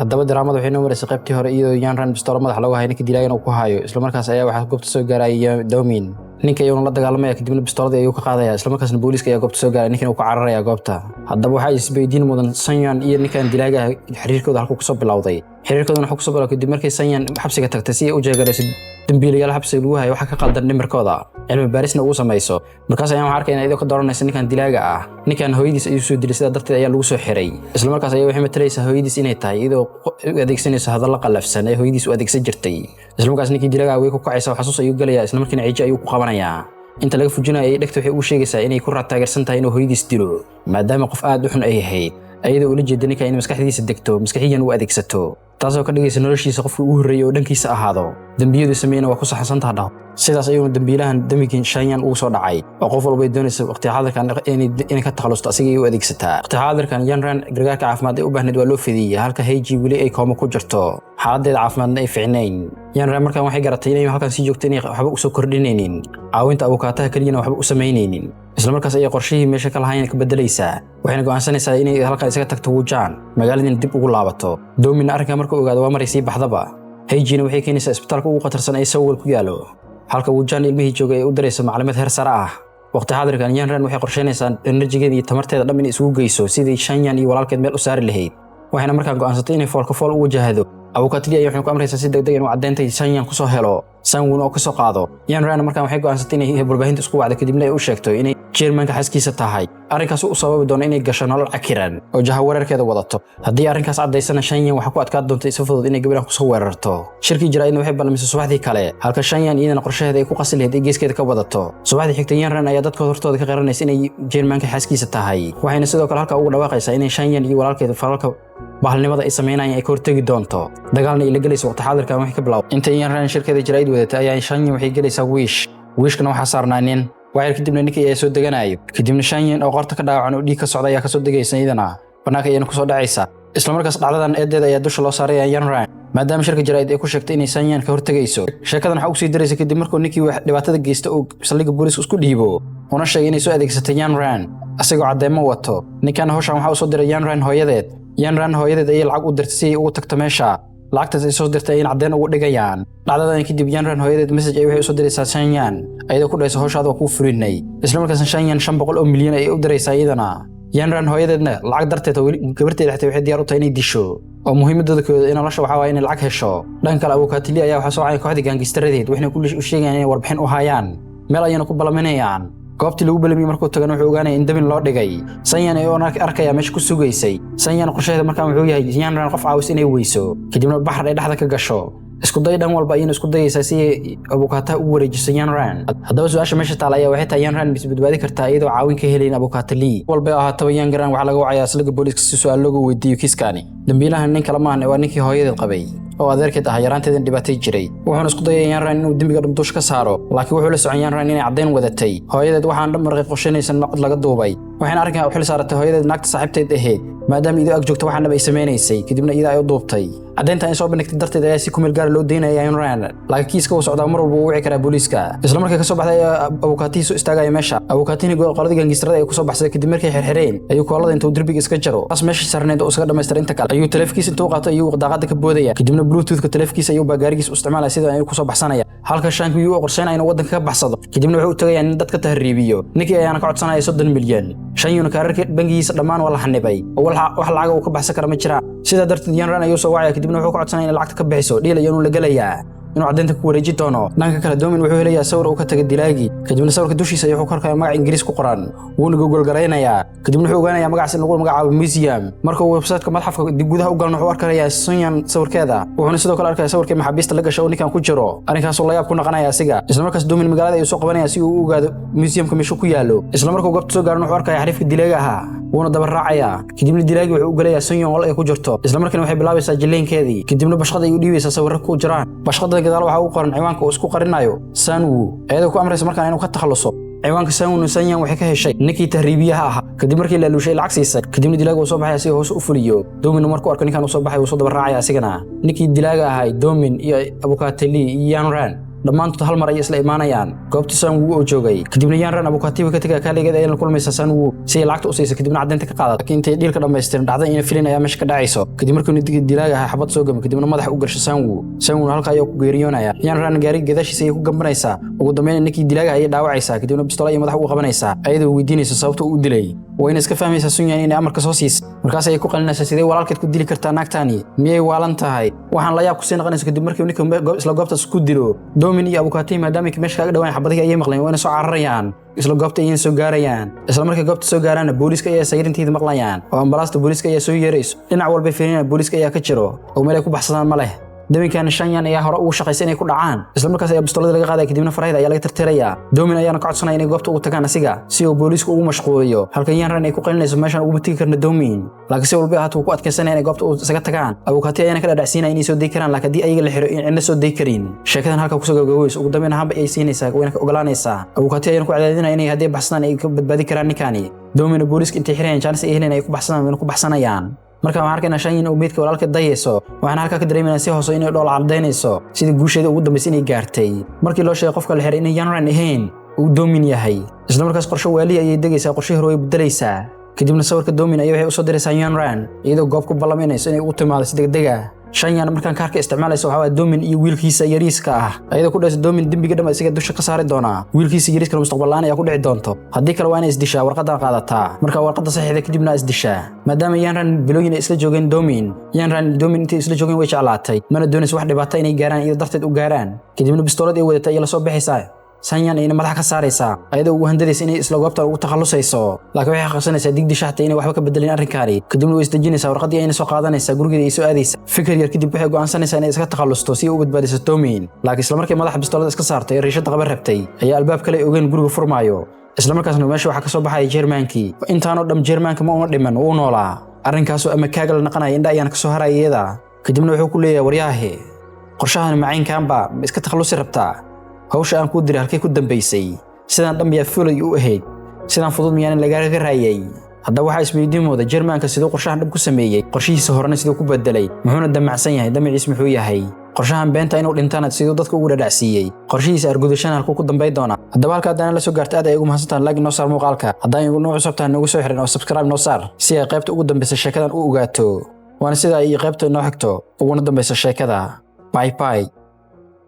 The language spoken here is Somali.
haddaba daraamada waxay noo mareysay qaybtii hore iyadoo Yan Ran bistoolo madax lagu hayo ninkii dilaagan uu ku hayo isla markaas ayaa waxa goobta soo gaaray Domin ninka ayuu la dagaalamaya kadibna bistoolada ayuu ka qaadaya isla markaasna booliiska ayaa goobta soo gaaray ninkan uu ku cararaya goobta haddaba waxa isbeedin mudan Sanyan iyo ninkan dilaaga xiriirkooda halku ku soo bilowday xiriirkooduna wuxuu ku soo bilowday kadib markii Sanyan xabsiga tagtay si ay u jeegareysay dambiilayaal xabsiga lagu hayo waxa ka qaldan nimarkooda cilmi baarisna uu sameeyso markaas ayaan arkay inay ka dooranayso ninkan dilaaga ah ninkan hooyadiis ayuu soo dilay sida darteed ayaa lagu soo xiray isla markaas ayay waxay matalaysaa hooyadiis inay tahay iyadoo adeegsanayso hadal qalafsan ee hooyadiis u adeegsan jirtay isla markaas ninkii dilaaga way ku kacaysaa xasuus ayuu galaya isla markiina ciijo ayuu ku qabanayaa inta laga fujinayo dhagta waxay u sheegaysaa inay ku raataageersan tahay inuu hooyadiis dilo maadaama qof aad u xun ay ahayd ayadoo ula jeedin in maskaxdiisa degto maskaxiyan uu adeegsato taasoo ka dhigaysa noloshiisa qofkii uu horeeyay oo dhankiisa ahaado dambiyadu sameeyna waa ku saxsan tahay sidaas ayuu dambiilahan damigin Sanyan uu soo dhacay oo qof walba doonaysa waqti xaadirkan inay ka takhalusto asiga uu adeegsataa waqti xaadirkan Yan Ran gargaarka caafimaad ee u baahneed waa loo fidiyay halka Heiji wali ay koomo ku jirto xaaladdeeda caafimaadna ay fiicnayn Yan Ran markaan waxay garatay inay halkan si joogto inay waxba u soo kordhinaynin caawinta abukaataha kaliyana waxba u sameynaynin isla markaas ay qorshihii meesha ka lahayn ka bedelaysaa waxayna go'aansanaysaa inay halkan isaga tagto Wujan magaaladina dib ugu laabato Domin arrinka markuu ogaado waa maray baxdaba Heijina waxay keenaysaa isbitaalka ugu qatarsan ay sawir ku yaalo halka Wujan ilmihii joogay ay u dareyso macluumaad heer sare ah waqti xaadirkan Yan Ran waxay qorsheynaysaa enerjigeeda iyo tamarteeda dhammaan isugu geyso sidii Sanyan iyo walaalkeed meel u saari lahayd waxayna markaan go'aansatay inay foolka fool u wajahdo abukaatili ay waxay ku amraysaa si degdeg inuu cadeynta Sanyan ku soo helo sanwuun oo ka soo qaado Yan Ran markaan waxay go'aansatay inay warbaahinta isku wacdo kadibna ay u sheegto inay Chairmanka xaskiisa tahay arrinkaas uu sababi doono inay gasho nolol cakiran oo jaha weerarkeeda wadato haddii arrinkaas cadeysana Sanyan waxa ku adkaan doonta si fudud inay gabadhan ku soo weerarto shirkii jiraayna waxay balamisay subaxdii kale halka Sanyan iyadana qorshaheeda ay ku qasli lahayd ay geeskeeda ka wadato subaxdii xigtay Yan Ran ayaa dadka hortooda ka qaranaysa inay Chairmanka xaskiisa tahay waxayna sidoo kale halka ugu dhawaaqaysaa inay Sanyan iyo walaalkeeda falalka bahalnimada ay sameynayaan ay ka hortagi doonto dagaalna ay la galayso waqti xaadirkan waxay ka bilowday inta Yan Ran shirkeeda jiraayid wadatay ayaa Sanyan waxay galaysaa wiishkana waxa saarnaaneen waxay kadibna ninkii ay soo deganayo kadibna Sanyan oo qorta ka dhaawacan oo dhiig ka socda ayaa ka soo degaysa idana banaanka ayay ku soo dhacaysa isla markaas dhacdadan eedeeda ayaa dusha loo saaray Yan Ran maadaama shirka jiraayid ay ku sheegtay inay Sanyan ka hortagayso sheekadan waxa uu sii dareysay kadib markuu ninkii wax dhibaatada geystay oo saldhigga booliiska isku dhiibo una sheegay inay soo adeegsatay Yan Ran asagoo cadeemo wato ninkan hawshan waxa uu soo diray Yan Ran hooyadeed ay lacag u dirtay si ay ugu tagto meesha lacagtaas ay soo dirtay in cadeen ugu dhigayaan dhacdadan kadib Yan Ran hooyadeed message ay waxay soo diraysaa Sanyan ayadoo ku dhayso hawshaada waa ku fulinay isla markaas Sanyan 500 milyan ay u diraysaa iyadana Yan Ran hooyadeedna lacag darteed gabarteeda xitay waxay diyaar u tahay inay disho oo muhiimadooda in nolosha waxa waaye in lacag hesho dhanka kale abukaatili ayaa waxa soo cay kooxda gaangistaradeed waxayna ku sheegayaan inay warbixin u hayaan meel ayna ku balaminayaan goobtii lagu balamiyo markuu tagan wuxuu ogaanay in dabin loo dhigay Sanyan ay arkaya meesha ku sugaysay Sanyan qorsheeda markaan wuxuu yahay Yan Ran qof caawis inay weyso kadibna baxar ay dhaxda ka gasho isku day dhan walba ayna isku dayaysaa si abukaata u wareejiso Yan Ran haddaba su'aasha meesha taala ayaa waxay tahay Yan Ran badbaadi kartaa iyadoo caawin ka helayna abukaatili walba ahaato Yan Ran waxa laga wacayaa saldhigga booliiska si su'aal loogu weydiiyo kiiskani dambiilahan nin kale maahan waa ninkii hooyadeed qabay oo adeerkeed ah yaraanteedan dhibaatay jiray wuxuuna isku dayay Yan Ran inuu dambiga dhumtush ka saaro laakiin wuxuu la socon Yan Ran inay cadeyn wadatay hooyadeed waxaan dhamarqay qorsheynaysan naqd laga duubay waxayna arkaan u xil saaratay hooyadeed naagta saaxiibteed ahayd maadaama idoo ag joogto waxaanaba ay sameynaysay kadibna iyada ay u duubtay cadeynta ay soo bandhigtay darteed ayaa si ku meel gaar loo deynayay Yan Ran laakiin kiiska uu socdaa mar walba uu wici karaa booliiska isla markii ka soo baxday abukaatihi soo istaagay meesha abukaatini qolada gaangistarada ay ku soo baxsaday kadib markii xirxireen ayuu koolada intuu derbiga iska jaro as meesha sarneed oo iska dhameystir inta kale ayuu taleefankiisa intuu qaato ayuu daaqada ka boodaya kadibna bluetooth ka taleefankiisa ayuu gaarigiisa u isticmaalay sida ay ku soo baxsanaya halka Shanku uu qorsheynay inuu wadanka ka baxsado kadibna wuxuu tagayaa in dadka tahriibiyo ninkii ayaana ka codsanaya 30 milyan Shanyuna kaararka bangigiisa dhamaan waa la xanibay oo wax lacag uu ka baxsan kara ma jiraan sida darteed Yan Ran ayuu soo wacay kadibna wuxuu ka codsanay in lacagta ka bixiso dhiil ayuu la galayaa inuu cadeynta ku wareeji doono dhanka kale Domin wuxuu helayaa sawir uu ka tagay dilaagi kadibna sawirka dushiisa ayuu ku arkay magac Ingiriis ku qoran wuuna Google gareynayaa kadibna wuxuu ogaanayaa magacaas in lagu magacaabo museum markuu website-ka madxafka dib gudaha u galno wuxuu arkayaa Sanyan sawirkeeda wuxuuna sidoo kale arkayaa sawirka maxaabiista la gashay oo ninkan ku jiro arrinkaas oo la yaab ku naqanaya asiga isla markaas Domin magaalada ayuu soo qabanaya si uu u ogaado museumka meesha ku yaalo isla markuu goobta soo gaarno wuxuu arkayaa xariifka dilaaga ahaa wuuna daba raacayaa kadibna dilaagi wuxuu u galayaa Sanyan wal ay ku jirto isla markaana waxay bilaabaysaa jileenkeedii kadibna bashqada ay u dhiibaysaa sawirro ku jiraan bashqada gadaal waxa uu qoran ciwaanka uu isku qarinayo Sanwu ayadoo ku amraysa markaan inuu ka takhaluso ciwaanka Sanyan waxay ka heshay ninkii tahriibiyaha ahaa kadib markii la luushay lacag siisay kadibna dilaaga uu soo baxay si hoos u fuliyo Domin markuu arko ninkan uu soo baxay uu soo daba raacay asigana ninkii dilaaga ahaa Domin iyo abukaatili Yan Ran dhammaantood hal mar ay isla imaanayaan goobta Sang Woo oo joogay kadibna Yan Ran abukaatiga ka tagay kaaligeed ay la kulmaysaa Sang Woo si ay lacagta u siiso kadibna caddeynta ka qaadato laakiin intay dhiilka dhammaystiran dhacday in filin ayaa meesha ka dhacayso kadib markii uu dilaaga ahaa xabad soo gamay kadibna madax u garsho Sang Woo halka ayuu ku geeriyoonaya Yan Ran gaari gadaashiisa ay ku gambanaysaa ugu dambeyn ninkii dilaaga ay dhaawacaysaa kadibna bistoolada madax u qabanaysaa ayadoo weydiinaysa sababta uu dilay wayna iska fahmaysaa Sun Yan inay amarka soo siiso markaas ay ku qalinaysaa sidee walaalkeed ku dili kartaa naagtaani miyay waalan tahay waxaan la yaab ku sii naqanayso kadib markii ninka isla goobtaas ku dilo Domin iyo abukaati maadaama ay meesha kaga dhawaan xabadii ay maqleen wayna soo cararayaan isla goobta ay soo gaarayaan isla markii goobta soo gaarana booliska ayaa sayrinteeda maqlayaan oo ambalaasta booliska ayaa soo yeerayso dhinac walba fiirina booliska ayaa ka jiro oo meel ay ku baxsadaan ma leh Domin Shan Yan ayaa hore ugu shaqaysay inay ku dhacaan isla markaas ayaa bistoolada laga qaaday kadibna farahida ayaa laga tirtirayaa Domin ayaana ka codsanaya inay goobta u tagaan asiga si uu booliisku ugu mashquuliyo halka Yan Ran ay ku qalinayso meeshan ugu tagi karna Domin laakiin si walba ahaatu ku adkaysanay inay goobta u isaga tagaan abukaati ayaana ka dhacsiinay inay soo deey karaan laakiin hadii ayaga la xiro in cidna soo deey karin sheekadan halka ku soo gabagabeyso ugu dambeyn hamba ay siinaysaa wayna ka ogolaanaysaa abukaati ayaana ku cadaadinaya inay hadii baxsadaan ay ka badbaadi karaan ninkani Domin booliiska intay xireen chance ay heleen ay ku baxsadaan wayna ku baxsanayaan marka waxaan arkaynaa Shan Yan oo meedka walaalka dayayso waxaan halka ka dareemayna si hoos inay dhool cadeynayso sidii guusheeda ugu dambeysay inay gaartay markii loo sheegay qofka la xiray inay Yan Ran ahayn uu Domin yahay isla markaas qorshe waali ayay degaysaa qorshe hore way bedelaysaa kadibna sawirka Domin ayay waxay u soo diraysaa Yan Ran iyadoo goob ku balameynayso inay u timaado si degdeg ah Shan Yan markaan kaarka isticmaalayso waxa Domin iyo wiilkiisa yariiska ah ayadoo ku dhashay Domin dambiga dhama isaga dusha ka saari doona wiilkiisa yariiska mustaqballaan ayaa ku dhici doonto haddii kale waa inay isdishaa warqadan qaadataa marka warqada saxiixda kadibna isdishaa maadaama Yan Ran bilooyin isla joogeen Domin intii isla joogeen way jeclaatay mana doonayso wax dhibaato inay gaaraan iyo darteed u gaaraan kadibna bistoolad ay wadatay iyo la soo bixaysaa Shan Yan ayna madax ka saaraysaa ayadoo ugu handadaysa inay isla goobta ugu takhalusayso laakiin waxay xaqsanaysaa digdishaxta inay waxba ka bedelin arrinkaani kadibna way isdajinaysaa warqadii ayna soo qaadanaysaa gurigeeda ay soo aadaysaa fikir yar kadib waxay go'aansanaysaa inay iska takhalusto si ay u badbaadiso Domin laakiin isla markii madaxa bistoolada iska saartay riishada qaban rabtay ayaa albaab kale ogeyn guriga furmaayo isla markaasna meesha waxa ka soo baxay Jermankii intaanoo dham Jermanka ma dhiman uu noolaa arrinkaas oo ama kaaga la naqanay indha ayaan ka soo harayada kadibna wuxuu ku leeyahay waryaahe qorshahan macaynkaanba iska takhalusi rabtaa hawsha aan ku diray halkay ku dambeysay sidaan dhambiya fulay u ahayd sidaan fudud miyaan laga raayay hadda waxa isweydiin mooda Jermanka sidoo qorshahan dhab ku sameeyay qorshihiisa horena sidoo ku bedelay muxuuna damacsan yahay damaciis muxuu yahay qorshahan beenta inuu dhintaan sidoo dadka ugu dhadhacsiiyay qorshihiisa argudashan halku ku dambeey doona hadaba halka hadana la soo gaartay aad ay ugu mahadsantahay like noo saar muuqaalka hadaan igu noo cusubtaan nagu soo xiran oo subscribe noo saar si ay qaybta ugu dambeysay sheekadan u ogaato waana sida ay qaybta noo xigto ugu dambeysay sheekada bye bye